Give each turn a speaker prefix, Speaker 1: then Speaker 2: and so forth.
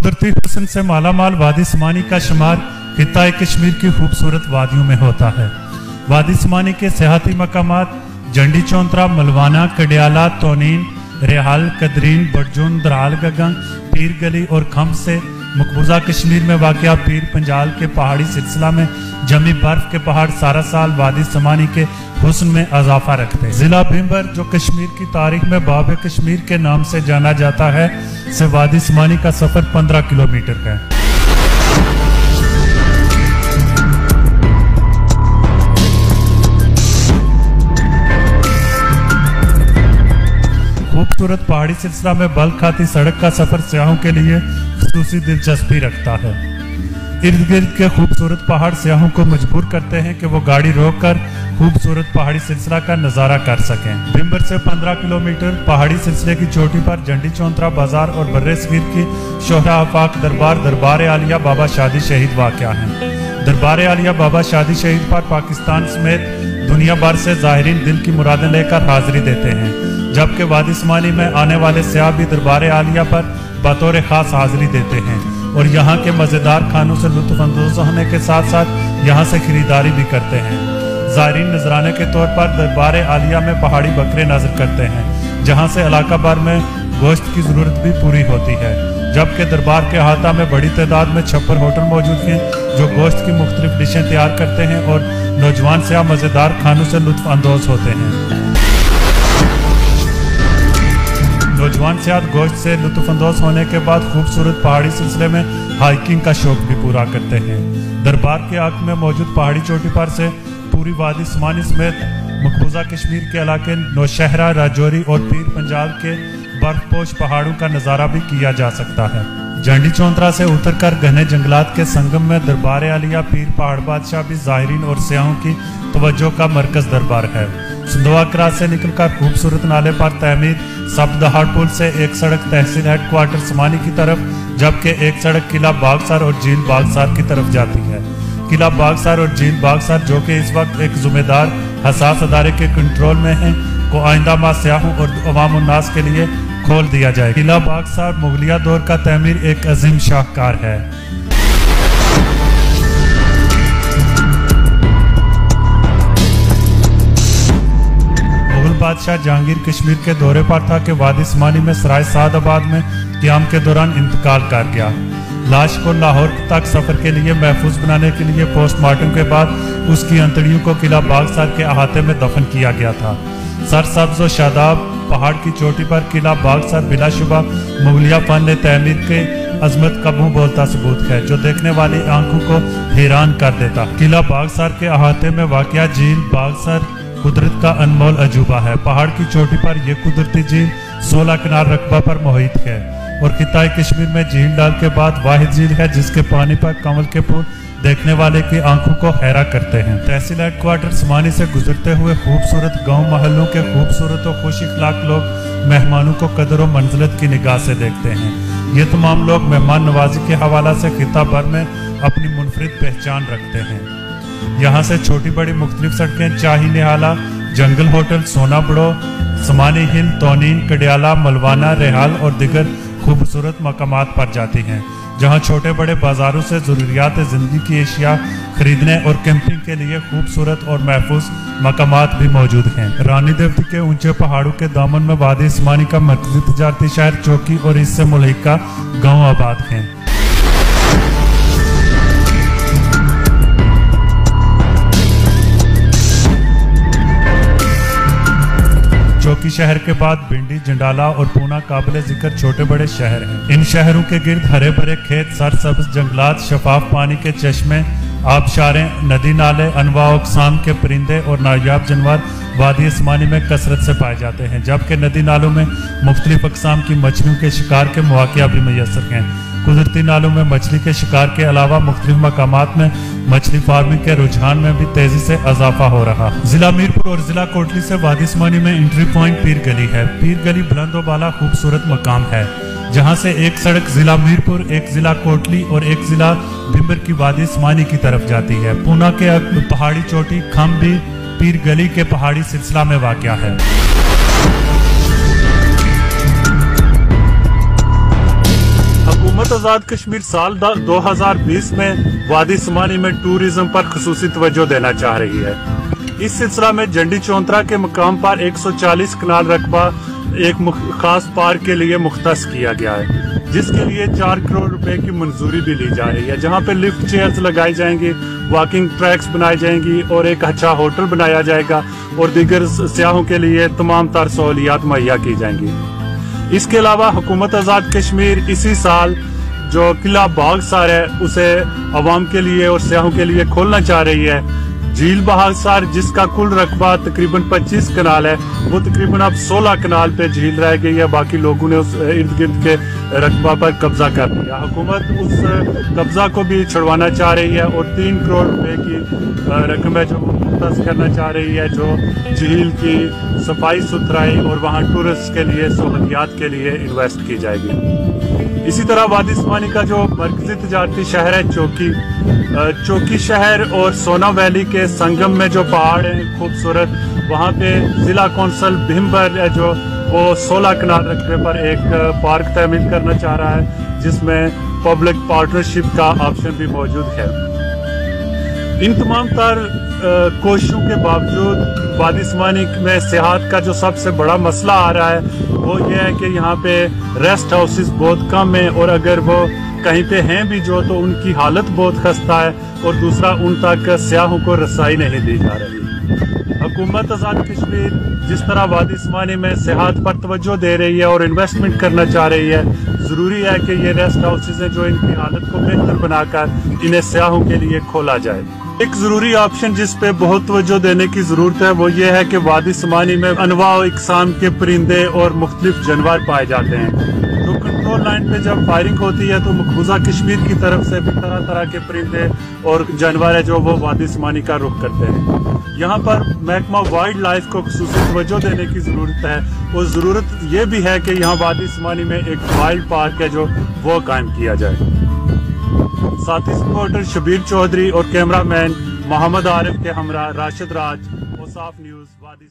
Speaker 1: कुदरती हुस्न से मालामाल वादी समानी का शुमार खित्ता कश्मीर की खूबसूरत वादियों में होता है। वादी समानी के सियाहती मकामात जंडी चौंतरा, मलवाना, कडियाला, तोनीन, रेहाल, कदरीन, बड़जून, दराल गगन, पीर गली और खम से मकबूजा कश्मीर में वाक़या पीर पंजाल के पहाड़ी सिलसिला में जमी बर्फ के पहाड़ सारा साल वादी समानी के हुस्न में इजाफा रखते हैं। जिला भिम्बर जो कश्मीर की तारीख में बाब कश्मीर के नाम से जाना जाता है, से वादी समानी का सफर 15 किलोमीटर है। खूबसूरत पहाड़ी सिलसिला में बल खाती सड़क का सफर सयाहों के लिए खुसूसी दिलचस्पी रखता है। इर्द गिर्द के खूबसूरत पहाड़ सयाहों को मजबूर करते हैं कि वो गाड़ी रोककर खूबसूरत पहाड़ी सिलसिला का नजारा कर सकें। भिम्बर से 15 किलोमीटर पहाड़ी सिलसिले की चोटी पर जंडी चौंतरा बाजार और बर्रे सगीर की शोहरा आफाक दरबार आलिया बाबा शादी शहीद वाक़या है। दरबार आलिया बाबा शादी शहीद पर पाकिस्तान समेत दुनिया भर से ज़ाहिरीन दिल की मुरादें लेकर हाजिरी देते हैं, जबकि वादी समानी में आने वाले सयाह भी दरबार आलिया पर बतौर खास हाजिरी देते हैं और यहाँ के मज़ेदार खानों से लुत्फ़अंदोज़ होने के साथ साथ यहाँ से खरीदारी भी करते हैं। ज़ाहिरीन नजराने के तौर पर दरबार आलिया में पहाड़ी बकरे नजर करते हैं, जहाँ से इलाका भर में गोश्त की ज़रूरत भी पूरी होती है, जबकि दरबार के अहाता में बड़ी तादाद में छप्पर होटल मौजूद हैं जो गोश्त की मुख्तलिफ डिशें तैयार करते हैं और नौजवान सयाह मज़ेदार खानों से लुत्फ़अंदोज़ होते हैं। नौजवान सयाह गोश्त से लुत्फ़अंदोज़ होने के बाद खूबसूरत पहाड़ी सिलसिले में हाइकिंग का शौक भी पूरा करते हैं। दरबार के आग में मौजूद पहाड़ी चोटी पर से पूरी वादी समानी समेत मकबूजा कश्मीर के इलाके नौशहरा, राजौरी और पीर पंजाल के बर्फपोश पहाड़ों का नज़ारा भी किया जा सकता है। जंडी चौंतरा से उतरकर घने जंगलात के संगम में दरबार आलिया पीर पहाड़ बादशाह भी ज़ाहिरीन और सयाहों की तवज्जो का मरकज दरबार है। सुंदवा क्रास से निकलकर खूबसूरत नाले पर तमीर सब दहाड़ पुल से एक सड़क तहसील हेडक्वार्टर समानी की तरफ, जबकि एक सड़क किला बागसर और झील बागसर की तरफ जाती है। किला बागसर और झील बागसर, जो कि इस वक्त एक जिम्मेदार हसास अदारे के कंट्रोल में है, को आइंदा माह सयाहों और अवाम उन्नास के लिए खोल दिया जाए। किला बागसर मुगलिया दौर का तमीर एक अजीम शाहकार है। बादशाह जहांगीर कश्मीर के दौरे पर था कि वादी समानी में सराय सादाबाद में क़याम के दौरान इंतकाल कर गया। लाश को लाहौर तक सफर के लिए महफूज बनाने के लिए पोस्टमार्टम के बाद उसकी अंतड़ियों को किला बागसर के अहाते में दफन किया गया था। सरसब्ज और शादाब पहाड़ की चोटी पर किला बागसर बिलाशुबा मुगलिया फन तमीर के अजमत का मुंह बोलता सबूत है, जो देखने वाली आंखों को हैरान कर देता। किला बागसर के अहाते में वाक़या झील बागसर कुदरत का अनमोल अजूबा है। पहाड़ की चोटी पर यह कुदरती झील 16 किनार रकबा पर मोहित है और खित्ता कश्मीर में झील डाल के बाद वाहिद झील है जिसके पानी पर कमल के फूल देखने वाले की आंखों को हैरा करते हैं। तहसील हेडक्वार्टर समानी से गुजरते हुए खूबसूरत गांव महलों के खूबसूरत और खुश इखलाक लोग मेहमानों को कदर और मंजिलत की निगाह से देखते हैं। ये तमाम लोग मेहमान नवाजी के हवाला से खित्ता भर में अपनी मुनफरिद पहचान रखते हैं। यहाँ से छोटी बड़ी मुख्तलिफ सड़कें चाही निहाला, जंगल होटल, सोना बड़ो, समानी हिल, तोनीन, कडियाला, मलवाना, रेहाल और दिगर खूबसूरत मकामात पर जाती हैं, जहाँ छोटे बड़े बाजारों से ज़रूरियात ज़िंदगी की एशिया खरीदने और कैंपिंग के लिए खूबसूरत और महफूज मकामात भी मौजूद हैं। रानी देवती के ऊंचे पहाड़ों के दामन में वादी समानी का मरकजी तजारती शहर चौकी और इससे मुल्हिका गाँव आबाद हैं। चौकी शहर के बाद भिंडी, जंडाला और पूना काबिल जिक्र छोटे बड़े शहर हैं। इन शहरों के गिर्द हरे भरे खेत, सरसब्ज जंगलात, शफाफ पानी के चश्मे, आबशारें, नदी नाले, अनवा अक़साम के परिंदे और नायाब जानवर वादी समानी में कसरत से पाए जाते हैं, जबकि नदी नालों में मुख्तलिफ अक़साम की मछलियों के शिकार के मौक़े भी मैसर हैं। कुदरती नालों में मछली के शिकार के अलावा मुख्तलिफ मकामात में मछली फार्मिंग के रुझान में भी तेजी से इजाफा हो रहा। जिला मीरपुर और जिला कोटली से वादी समानी में एंट्री पॉइंट पीर गली है। पीर गली बुलंद व बाला खूबसूरत मकाम है, जहां से एक सड़क जिला मीरपुर, एक जिला कोटली और एक जिला भिम्बर की वादी समानी की तरफ जाती है। पूना के पहाड़ी चोटी खम भी पीर गली के पहाड़ी सिलसिला में वाक़या है। हुकूमत आज़ाद कश्मीर साल 2020 में वादी समानी में टूरिज्म पर खुसूसी तवज्जो देना चाह रही है। इस सिलसिला में जंडी चौंतरा के मकाम पर 140 कनाल रकबा एक खास पार्क के लिए मुख्तस किया गया है, जिसके लिए 4 करोड़ रुपए की मंजूरी भी ली जा रही है, जहां पे लिफ्ट चेयर्स लगाई जाएंगी, वॉकिंग ट्रैक्स बनाई जाएंगी और एक अच्छा होटल बनाया जाएगा और दीगर सयाहों के लिए तमाम तर सहूलियात मुहैया की जाएंगी। इसके अलावा हुकूमत आज़ाद कश्मीर इसी साल जो किला बागसार है उसे अवाम के लिए और सयाहों के लिए खोलना चाह रही है। झील बागसार जिसका कुल रकबा तकरीबन 25 कनाल है, वो तकरीबन अब 16 कनाल पे झील रह गई है। बाकी लोगों ने उस इर्द गिर्द के रकबा पर कब्जा कर लिया। हुकूमत उस कब्जा को भी छुड़वाना चाह रही है और 3 करोड़ रुपए की रकम है जो मुख्तस करना चाह रही है, जो झील की सफाई सुथराई और वहाँ टूरिस्ट के लिए सहूलियात के लिए इन्वेस्ट की जाएगी। इसी तरह वादी समानी का जो मरकजी तजारती शहर है चौकी शहर और सोना वैली के संगम में जो पहाड़ है खूबसूरत, वहाँ पे जिला कौंसल भिम्बर है जो वो 16 कनाल रकबे पर एक पार्क तामीर करना चाह रहा है, जिसमें पब्लिक पार्टनरशिप का ऑप्शन भी मौजूद है। इन तमाम तर कोशिशों के बावजूद वादी समानी में सेहत का जो सबसे बड़ा मसला आ रहा है वो ये है कि यहाँ पे रेस्ट हाउसेस बहुत कम है और अगर वो कहीं पे हैं भी जो तो उनकी हालत बहुत खस्ता है और दूसरा उन तक सयाहों को रसाई नहीं दी जा रही। हुकूमत आज़ाद कश्मीर जिस तरह वादी समानी में सेहत पर तवज्जो दे रही है और इन्वेस्टमेंट करना चाह रही है, ज़रूरी है कि ये रेस्ट हाउसेस हैं जो इनकी हालत को बेहतर बनाकर इन्हें सयाहों के लिए खोला जाए। एक ज़रूरी ऑप्शन जिस पे बहुत तवज्जो देने की ज़रूरत है वो ये है कि वादी समानी में अनवा इकसाम के परिंदे और मुख्तलिफ जानवर पाए जाते हैं। तो कंट्रोल लाइन पे जब फायरिंग होती है तो मकबूजा कश्मीर की तरफ से भी तरह तरह के परिंदे और जानवर है जो वो वादी समानी का रुख करते हैं। यहाँ पर महकमा वाइल्ड लाइफ को खुसूसी तवज्जो देने की ज़रूरत है और ज़रूरत ये भी है कि यहाँ वादी समानी में एक वाइल्ड पार्क है जो वो कायम किया जाए। साथी रिपोर्टर शबीर चौधरी और कैमरामैन मोहम्मद आरिफ के हमरा राशिद राज, औसाफ न्यूज़ वादी।